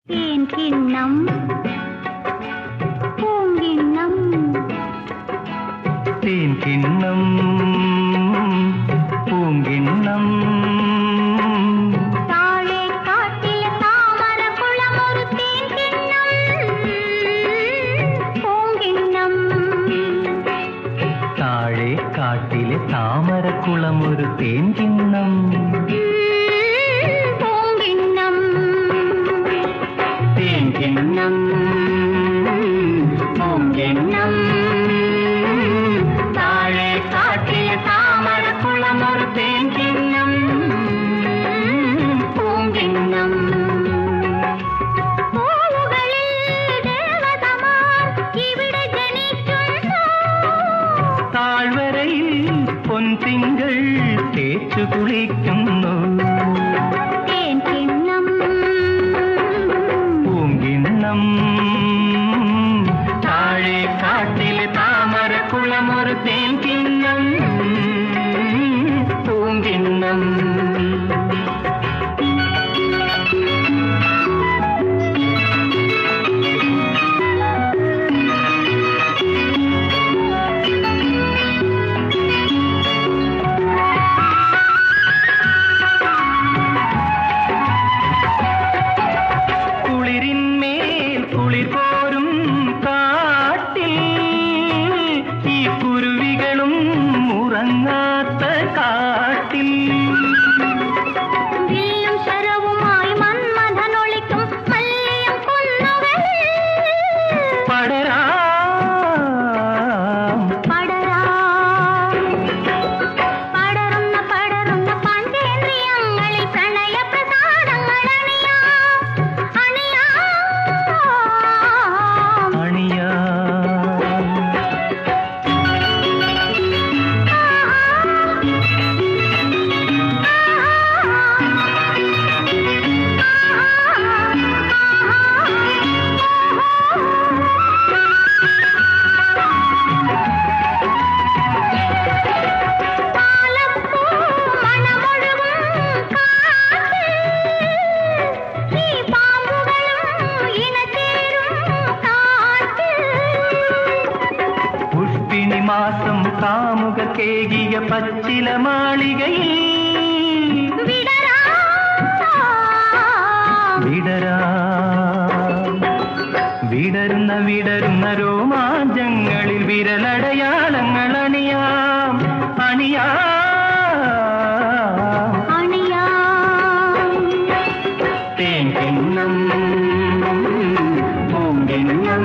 தேன் கிண்ணம் பூங்கிண்ணம் தேன் கிண்ணம் பூங்கிண்ணம் தாழே காட்டில் தாமர குளம் ஒரு தேன் கிண்ணம் பூங்கிண்ணம் தாழே காட்டிலே தாமர குளம் ஒரு தேன் கிண்ணம் பூங்கிண்ணம் தேன் கிண்ணம் பூங்கிண்ணம் தாழே காட்டிலே தாமர குளம் ஒரு தேன் கிண்ணம் பூங்கிண்ணம் താഴ്വരയിൽ പൊൻതിങ്കൾ തേച്ചു കുളിക്കുന്നു പൂങ്കിണ്ണം താഴെ കാട്ടിലെ താമരക്കുളം ഒരു തേൻ കിണ്ണം പൂങ്കിണ്ണം കുളിർ പോരും കാട്ടിൽ ഈ കുരുവികളും ഉറങ്ങാത്ത കാട്ടിൽ മാസം കാമുക കേകിയ പച്ചില മാളികയിൽ വിടരുന്ന രോമാഞ്ചങ്ങളിൽ വിരലടയാളങ്ങൾ അണിയാം തേൻ കിണ്ണം പൂങ്കിണ്ണം